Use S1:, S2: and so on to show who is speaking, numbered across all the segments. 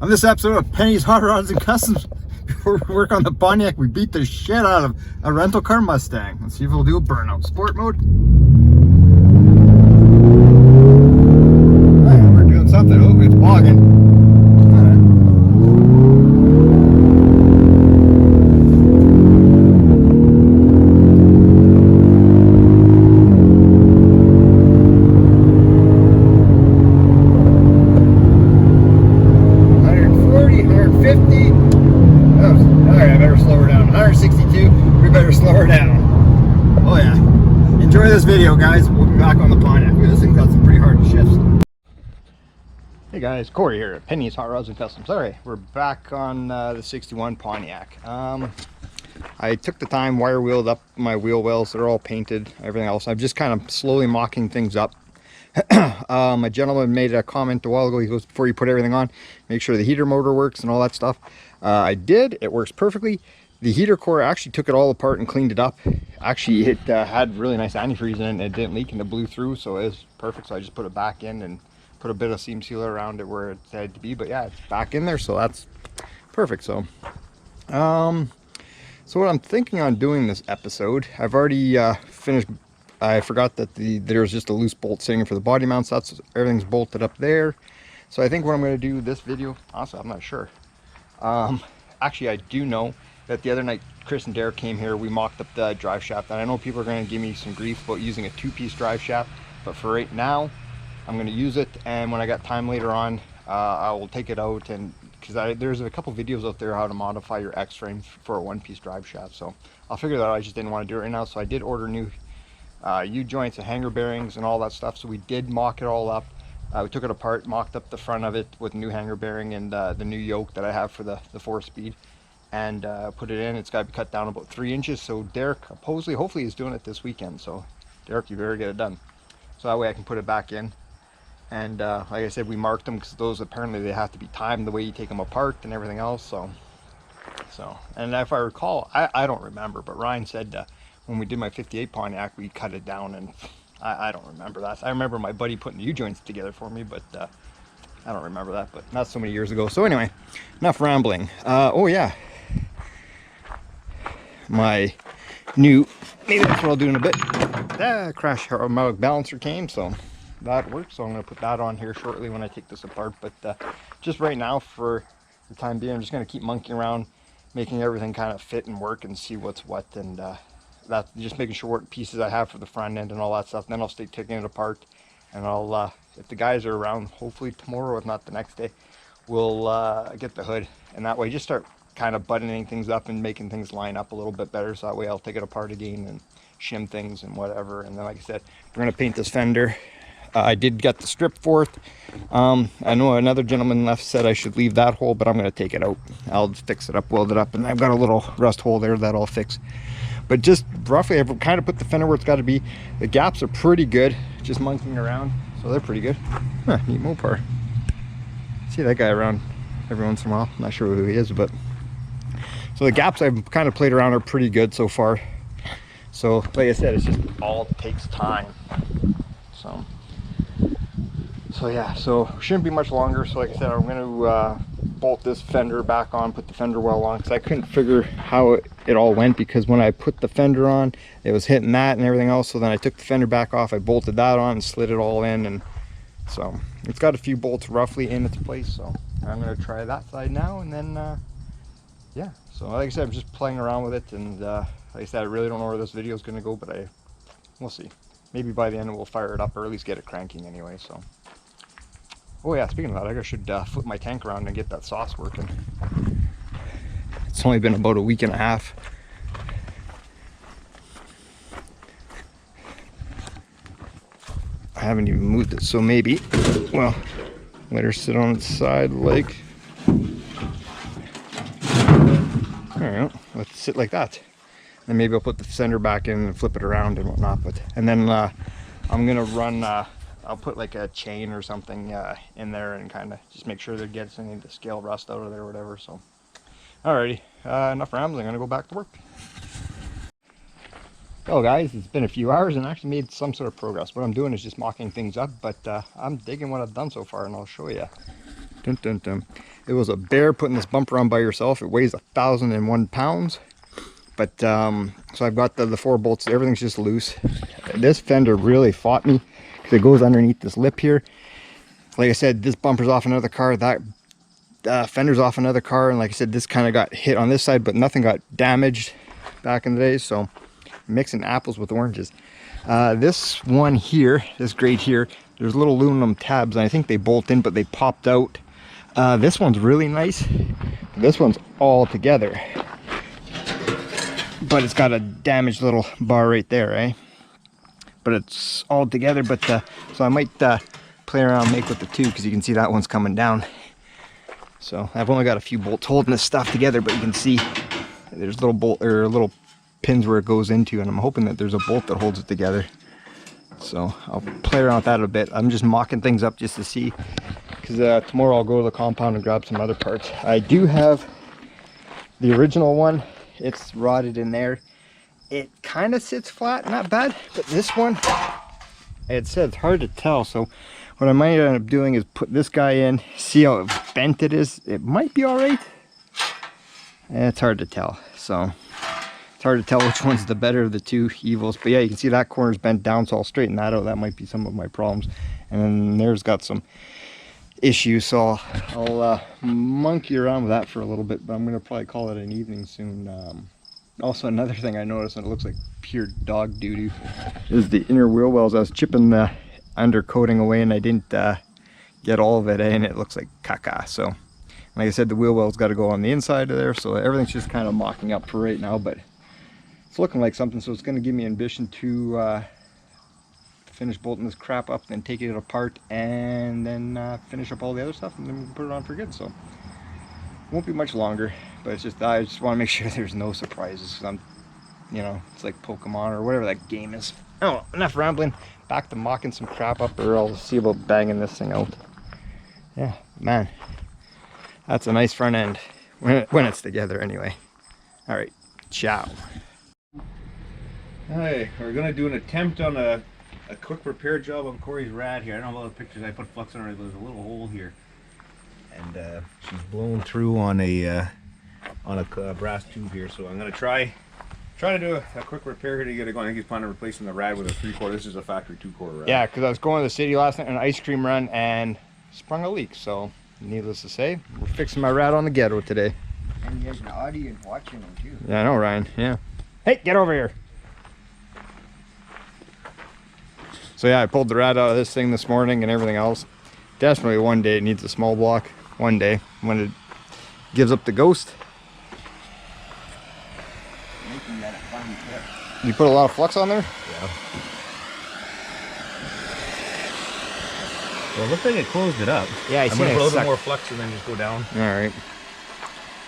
S1: On this episode of Penny's Hot Rods and Customs, before we work on the Pontiac, we beat the shit out of a rental car Mustang. Let's see if we'll do a burnout. Sport mode. Oh, yeah, we're doing something. Oh, it's bogging. 162. We better slow her down. Oh yeah. Enjoy this video, guys. We'll be back on the Pontiac. This thing's got some pretty hard shifts. Hey guys, Cory here at Penny's Hot Rods and Customs. Alright, we're back on the 61 Pontiac. I took the time, wire wheeled up my wheel wells. They're all painted, everything else. I'm just kind of slowly mocking things up. A gentleman made a comment a while ago. He goes, before you put everything on, make sure the heater motor works and all that stuff. I did. It works perfectly. The heater core, actually took it all apart and cleaned it up. Actually, it had really nice antifreeze in it and it didn't leak and it blew through, so it was perfect. So I just put it back in and put a bit of seam sealer around it where it had to be. But yeah, it's back in there, so that's perfect. So so what I'm thinking on doing this episode, I've already finished. I forgot that there's just a loose bolt sitting for the body mounts. That's everything's bolted up there. So I think what I'm going to do this video, honestly, I'm not sure. Actually, I do know that the other night Chris and Derek came here. We mocked up the drive shaft, and I know people are going to give me some grief about using a two-piece drive shaft, but for right now, I'm going to use it. And when I got time later on, I will take it out, and because there's a couple videos out there how to modify your X-frame for a one-piece drive shaft. So I'll figure that out. I just didn't want to do it right now, so I did order new U-joints and hanger bearings and all that stuff. So we did mock it all up. We took it apart, mocked up the front of it with new hanger bearing and the new yoke that I have for the 4-speed, and put it in. It's got to be cut down about 3 inches. So Derek hopefully he's doing it this weekend. So Derek, you better get it done, so that way I can put it back in. And like I said, we marked them because those, apparently they have to be timed the way you take them apart and everything else. So and if I recall, I don't remember, but Ryan said when we did my 58 Pontiac, we cut it down, and I don't remember that. I remember my buddy putting the U-joints together for me, but I don't remember that, but not so many years ago. So anyway, enough rambling. Oh yeah, my new, maybe that's what I'll do in a bit. That crash harmonic balancer came, so that works. So I'm going to put that on here shortly when I take this apart. But just right now, for the time being, I'm just going to keep monkeying around, making everything kind of fit and work and see what's what, and that's just making sure what pieces I have for the front end and all that stuff. And then I'll stay taking it apart, and I'll if the guys are around, hopefully tomorrow, if not the next day, we'll get the hood, and that way just start kind of buttoning things up and making things line up a little bit better. So that way I'll take it apart again and shim things and whatever. And then, like I said, we're going to paint this fender. I did get the strip for it. I know another gentleman left said I should leave that hole, but I'm going to take it out. I'll fix it up, weld it up, and I've got a little rust hole there that I'll fix. But just roughly, I've kind of put the fender where it's got to be. The gaps are pretty good, just monkeying around, so they're pretty good. Huh, neat Mopar. See that guy around every once in a while. I'm not sure who he is, but so the gaps I've kind of played around are pretty good so far. So like I said, it's just all takes time. So yeah, so shouldn't be much longer. So like I said, I'm going to bolt this fender back on, put the fender well on, because I couldn't figure how it all went, because when I put the fender on, it was hitting that and everything else. So then I took the fender back off, I bolted that on and slid it all in, and so it's got a few bolts roughly in its place. So I'm going to try that side now, and then yeah, so like I said, I'm just playing around with it, and like I said, I really don't know where this video is going to go, but we'll see. Maybe by the end we'll fire it up, or at least get it cranking anyway. So oh yeah, speaking of that, I should flip my tank around and get that sauce working. It's only been about a week and a half. I haven't even moved it, so maybe, well, let her sit on its side like, alright, let's sit like that. And maybe I'll put the fender back in and flip it around and whatnot. But and then I'm gonna run, I'll put like a chain or something in there and kind of just make sure that it gets any of the scale rust out of there or whatever. So alrighty, enough rambling, I'm gonna go back to work. Well guys, it's been a few hours and I actually made some sort of progress. What I'm doing is just mocking things up, but I'm digging what I've done so far, and I'll show you. Dun, dun, dun. It was a bear putting this bumper on by yourself. It weighs 1,001 pounds. But so I've got the 4 bolts. Everything's just loose. This fender really fought me because it goes underneath this lip here. Like I said, this bumper's off another car. That fender's off another car. And like I said, this kind of got hit on this side, but nothing got damaged back in the day. So mixing apples with oranges. This one here, this grate here, there's little aluminum tabs, and I think they bolt in, but they popped out. This one's really nice. This one's all together, but it's got a damaged little bar right there, eh? But it's all together. But so I might play around, make with the 2, because you can see that one's coming down. So I've only got a few bolts holding this stuff together, but you can see there's little little pins where it goes into, and I'm hoping that there's a bolt that holds it together. So I'll play around with that a bit. I'm just mocking things up just to see, because tomorrow I'll go to the compound and grab some other parts. I do have the original one. It's rotted in there. It kind of sits flat, not bad, but this one, it said it's hard to tell. So what I might end up doing is put this guy in, see how bent it is. It might be all right. It's hard to tell. So it's hard to tell which one's the better of the 2 evils. But yeah, you can see that corner's bent down, so I'll straighten that out. That might be some of my problems. And then there's got some issues, so I'll monkey around with that for a little bit, but I'm going to probably call it an evening soon. Also, another thing I noticed, and it looks like pure dog doo-doo, is the inner wheel wells. I was chipping the undercoating away, and I didn't get all of it in. It looks like caca. So like I said, the wheel well's got to go on the inside of there, so everything's just kind of mocking up for right now, but it's looking like something. So it's going to give me ambition to finish bolting this crap up, then take it apart, and then finish up all the other stuff, and then we can put it on for good. So it won't be much longer, but it's just, I just want to make sure there's no surprises, because I'm, you know, it's like Pokemon or whatever that game is. Oh, enough rambling. Back to mocking some crap up, or I'll see about banging this thing out. Yeah, man, that's a nice front end when it's together anyway. All right, ciao.
S2: Hey, we're gonna do an attempt on a quick repair job on Cory's rad here. I don't know about the pictures. I put flux on her. There's a little hole here, and she's blown through on a brass tube here. So I'm gonna try to do a quick repair here to get it going. I think he's planning on replacing the rad with a 3-core. This is a factory 2-core rad.
S1: Yeah, because I was going to the city last night on an ice cream run and sprung a leak. So needless to say, we're fixing my rad on the ghetto today.
S3: And there's an audience watching them too.
S1: Yeah, I know, Ryan. Yeah. Hey, get over here. So yeah, I pulled the rad out of this thing this morning and everything else. Definitely one day it needs a small block. One day when it gives up the ghost.
S3: Making that a fun trip.
S1: You put a lot of flux on there?
S2: Yeah. Well, it looks like it closed it up.
S1: Yeah,
S2: I'm gonna put a little more flux and then just go down.
S1: All right.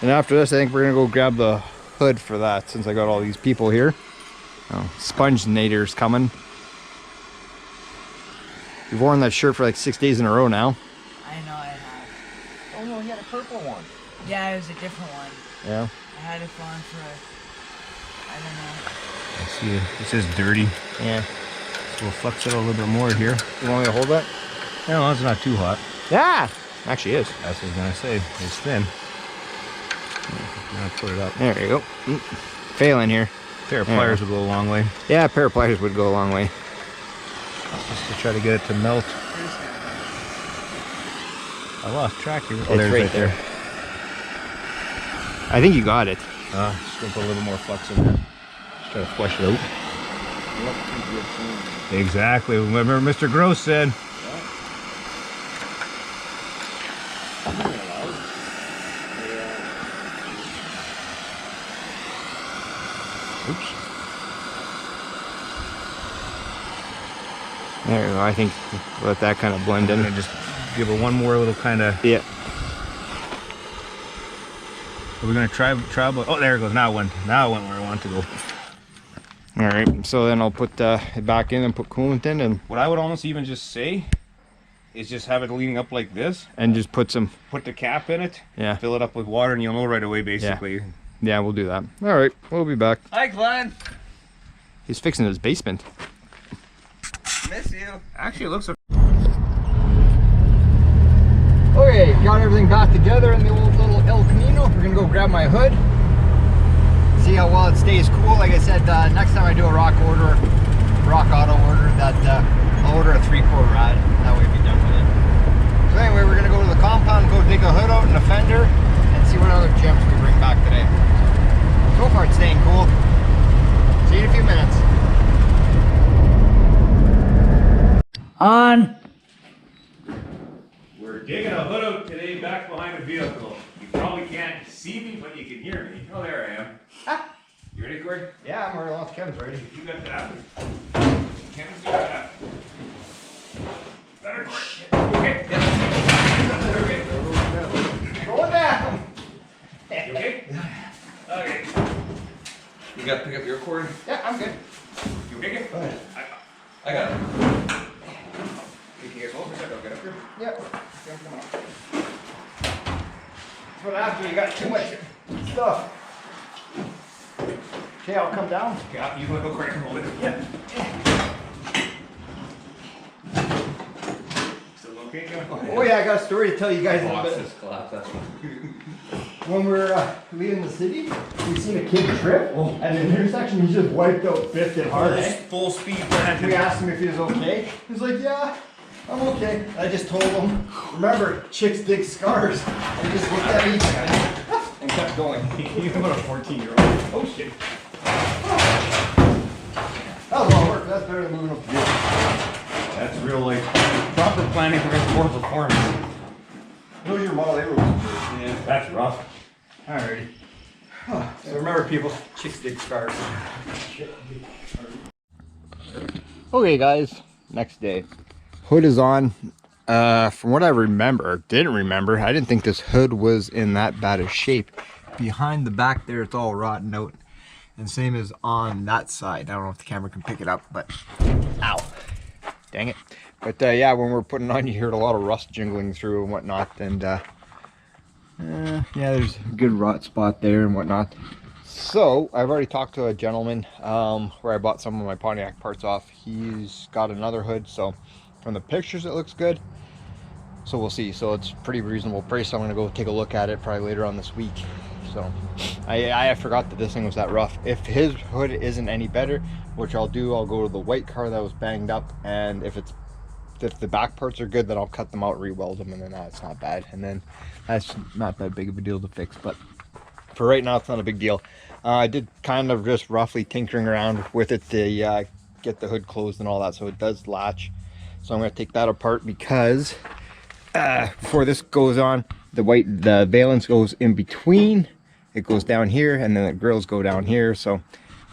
S1: And after this, I think we're gonna go grab the hood for that, since I got all these people here. Oh, Sponge Nader's coming. You've worn that shirt for like 6 days in a row now.
S4: I know I have.
S3: Oh no, he had a purple one.
S4: Yeah, it was a different one.
S1: Yeah.
S4: I had it on for, I don't know.
S2: I see it says dirty.
S1: Yeah.
S2: So we'll flux it a little bit more here.
S1: You want me to hold that?
S2: No, it's not too hot.
S1: Yeah. Actually is.
S2: That's what I was gonna say. It's thin. I'm gonna put it up.
S1: There you go. Failing here.
S2: A pair of pliers will go a long way.
S1: Yeah, a pair of pliers would go a long way.
S2: Just to try to get it to melt. I lost track here. Oh,
S1: It's
S2: there's
S1: right there. I think you got it.
S2: Just gonna put a little more flux in there. Just try to flush it out. Exactly. Remember Mr. Gross said. Oops.
S1: There you go. I think let that kind of blend
S2: I'm
S1: in.
S2: gonna just give it one more little kind of.
S1: Yeah.
S2: We're gonna try. Oh, there it goes. Now it went where I want to go.
S1: All right. So then I'll put it back in and put coolant in, and
S2: What I would almost even just say is just have it leaning up like this.
S1: just put some.
S2: Put the cap in it.
S1: Yeah.
S2: Fill it up with water, and you'll know right away, basically.
S1: Yeah, we'll do that. All right. We'll be back.
S4: Hi, Glenn.
S1: He's fixing his basement.
S4: Miss you.
S2: Actually, it looks.
S1: Okay, got everything back together in the old little El Camino. We're gonna go grab my hood, see how well it stays cool. Like I said, next time I do a rock auto order, that I'll order a 3-core rad. That way, be done with it. So anyway, we're gonna go to the compound, go dig a hood out and a fender, and see what other gems we bring back today. So far, it's staying cool. See you in a few minutes.
S4: On.
S2: We're digging a hood out today back behind the vehicle. You probably can't see me, but you can hear me. Oh, there I am. You ready, Cory?
S1: Yeah, I'm ready. Kevin's ready.
S2: You got that. Kevin's got that. Better, Cory. Okay? Yes. Okay.
S1: Going down.
S2: You okay? Okay. You got to pick up your cord?
S1: Yeah, I'm good.
S2: You okay?
S1: Go ahead.
S2: I got it. Can you guys hold for a second? I'll get up here.
S1: Yep. Come on. That's what happens when you got too much stuff. Okay, I'll come down.
S2: Yeah, you want to go quick and hold it?
S1: Yeah.
S2: Still okay, Kevin?
S1: Oh yeah, I got a story to tell you guys in a bit.
S2: Boxes collapse, that's what.
S1: When we're leaving the city, we seen a kid trip at an intersection. He just wiped out, biffed it hard.
S2: Full speed
S1: We
S2: planted.
S1: asked him if he was okay. He's like, yeah, I'm okay. I just told him, remember, chicks dig scars. And he just looked at me and kept going.
S2: He's about a 14-year-old.
S1: Oh shit. That was all work. That's better than moving up the vehicle.
S2: That's real life. Proper planning prevents poor performance.
S1: Those are your Model A rules.
S2: Yeah, that's rough.
S1: Alrighty. So remember, people, chicks dig scars. Okay, guys. Next day. Hood is on. From what I didn't remember, I didn't think this hood was in that bad a shape. Behind the back there, it's all rotten out. And same as on that side. I don't know if the camera can pick it up, but ow. Dang it. But yeah, when we're putting on, you heard a lot of rust jingling through and whatnot. And yeah, there's a good rot spot there and whatnot. So I've already talked to a gentleman where I bought some of my Pontiac parts off. He's got another hood, so from the pictures it looks good. So we'll see. So it's pretty reasonable price. So I'm gonna go take a look at it probably later on this week. So I forgot that this thing was that rough. If his hood isn't any better, which I'll do, I'll go to the white car that was banged up, and if the back parts are good, then I'll cut them out, re-weld them, and then that's not bad. And then that's not that big of a deal to fix. But for right now, it's not a big deal. I did kind of just roughly tinkering around with it to get the hood closed and all that, so it does latch. So I'm going to take that apart because before this goes on, the valence goes in between. It goes down here, and then the grills go down here. So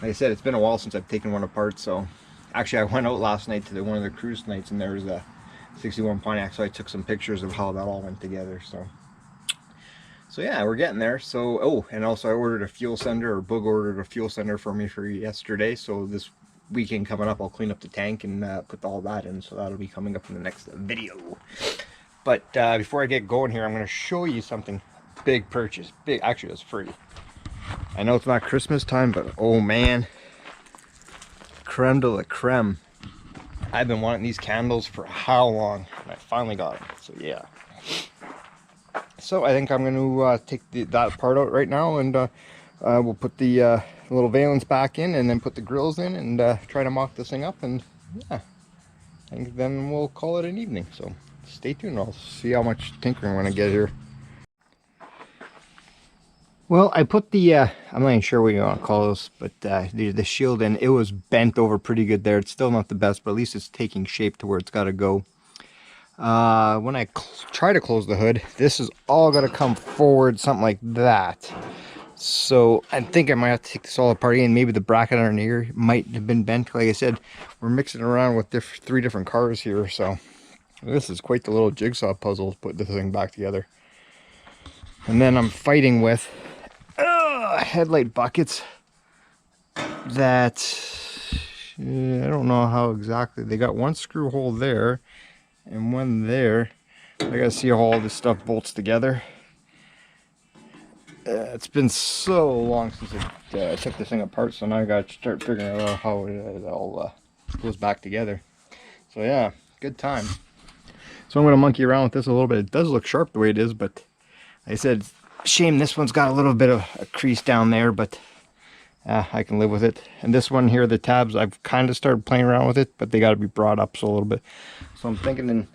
S1: like I said, it's been a while since I've taken one apart. So actually I went out last night to one of the cruise nights, and there was a 61 Pontiac, so I took some pictures of how that all went together. So yeah, we're getting there. So oh, and also I ordered a fuel sender, or Boog ordered a fuel sender for me for yesterday. So this weekend coming up, I'll clean up the tank and put all that in. So that'll be coming up in the next video. But before I get going here, I'm going to show you something. Big purchase. Big, actually it's free. I know it's not Christmas time, but oh man, creme de la creme. I've been wanting these candles for how long, and I finally got them. So yeah. So I think I'm going to take that part out right now, and we'll put the little valence back in, and then put the grills in, and try to mock this thing up, and yeah, I think then we'll call it an evening. So stay tuned. I'll see how much tinkering I'm going to get here. Well, I put the, I'm not even sure what you want to call this, but the shield in. It was bent over pretty good there. It's still not the best, but at least it's taking shape to where it's got to go. When I try to close the hood, this is all got to come forward, something like that. So I think I might have to take this all apart again. Maybe the bracket on here might have been bent. Like I said, we're mixing around with three different cars here, so this is quite the little jigsaw puzzle to put this thing back together. And then I'm fighting with headlight buckets that I don't know how exactly. They got one screw hole there and one there. I gotta see how all this stuff bolts together. It's been so long since I took this thing apart, so now I gotta start figuring out how it all goes back together. So yeah, good time. So I'm going to monkey around with this a little bit. It does look sharp the way it is, but like I said, shame this one's got a little bit of a crease down there, but I can live with it. And this one here, the tabs, I've kind of started playing around with it, but they got to be brought up so a little bit. So I'm thinking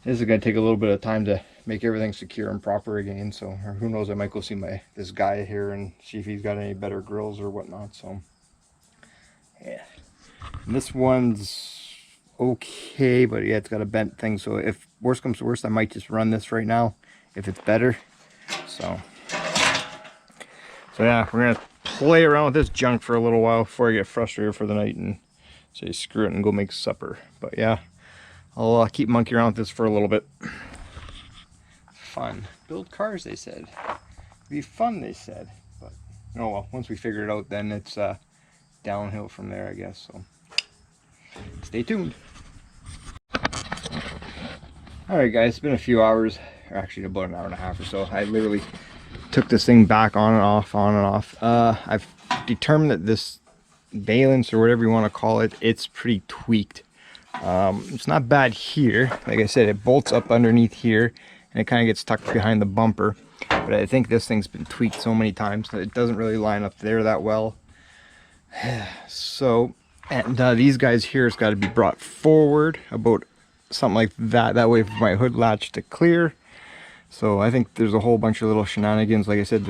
S1: this is going to take a little bit of time to make everything secure and proper again. So, or who knows, I might go see this guy here and see if he's got any better grills or whatnot. So yeah, and this one's okay, but yeah, it's got a bent thing. So if worst comes to worst, I might just run this right now if it's better. So yeah, we're gonna play around with this junk for a little while before I get frustrated for the night and say screw it and go make supper. But yeah, I'll keep monkeying around with this for a little bit. Fun. Build cars, they said. Be fun, they said. But oh well, once we figure it out, then it's downhill from there, I guess. So stay tuned. Alright guys, it's been a few hours, or actually about an hour and a half or so. I literally took this thing back on and off, I've determined that this valence, or whatever you want to call it, it's pretty tweaked. It's not bad here. Like I said, it bolts up underneath here and it kind of gets tucked behind the bumper. But I think this thing's been tweaked so many times that it doesn't really line up there that well. So, and these guys here has got to be brought forward about something like that. That way for my hood latch to clear. So I think there's a whole bunch of little shenanigans. Like I said,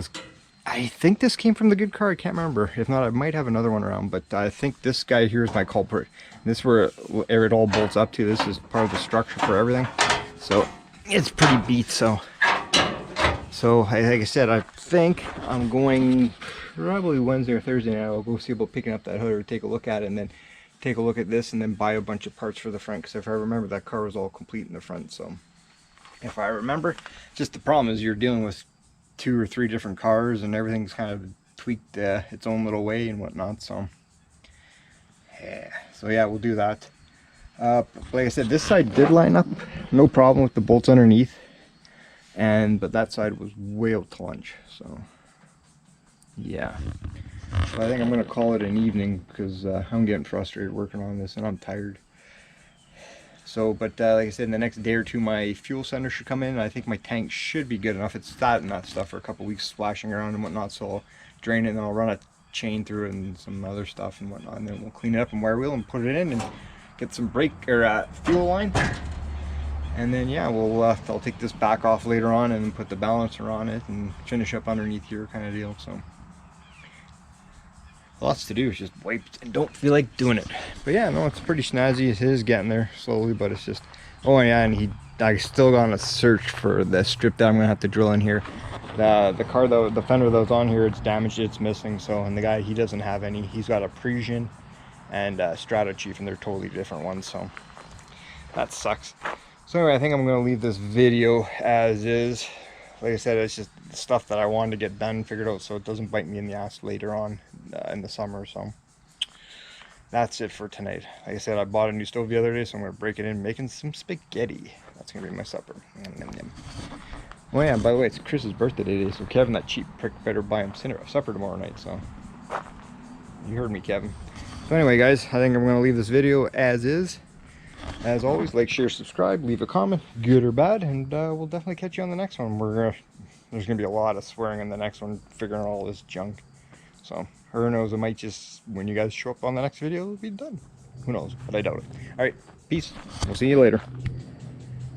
S1: I think this came from the good car. I can't remember. If not, I might have another one around. But I think this guy here is my culprit. This is where it all bolts up to. This is part of the structure for everything. So it's pretty beat. So like I said, I think I'm going probably Wednesday or Thursday night. I'll go see about picking up that hood or take a look at it, and then take a look at this and then buy a bunch of parts for the front. Because if I remember, that car was all complete in the front. So if I remember, just the problem is you're dealing with 2 or 3 different cars and everything's kind of tweaked its own little way and whatnot. So yeah, we'll do that. Like I said, this side did line up, no problem with the bolts underneath, but that side was way out to lunch. So yeah, so I think I'm gonna call it an evening because I'm getting frustrated working on this and I'm tired. So, but like I said, in the next day or two, my fuel sender should come in. I think my tank should be good enough. It's sat in that stuff for a couple weeks, splashing around and whatnot. So I'll drain it and then I'll run a chain through it and some other stuff and whatnot. And then we'll clean it up and wire wheel and put it in and get some brake or fuel line. And then yeah, I'll take this back off later on and put the balancer on it and finish up underneath here, kind of deal. So lots to do, it's just wiped and don't feel like doing it. But yeah, no, it's pretty snazzy. It is getting there slowly, but it's just, oh yeah, and I still got on a search for the strip that I'm gonna have to drill in here. The car though, the fender that was on here, it's damaged, it's missing. So, and the guy, he doesn't have any. He's got a Parisian and Strata Chief, and they're totally different ones, so that sucks. So anyway, I think I'm gonna leave this video as is. Like I said, it's just the stuff that I wanted to get done, figured out, so it doesn't bite me in the ass later on in the summer. So that's it for tonight. Like I said, I bought a new stove the other day, so I'm going to break it in, making some spaghetti. That's going to be my supper. Yum, yum, yum. Oh yeah, by the way, it's Chris's birthday today, so Kevin, that cheap prick, better buy him supper tomorrow night. So you heard me, Kevin. So anyway, guys, I think I'm going to leave this video as is. As always, like, share, subscribe, leave a comment, good or bad, and we'll definitely catch you on the next one. There's going to be a lot of swearing in the next one, figuring out all this junk. So, who knows, it might just, when you guys show up on the next video, it'll be done. Who knows, but I doubt it. Alright, peace. We'll see you later.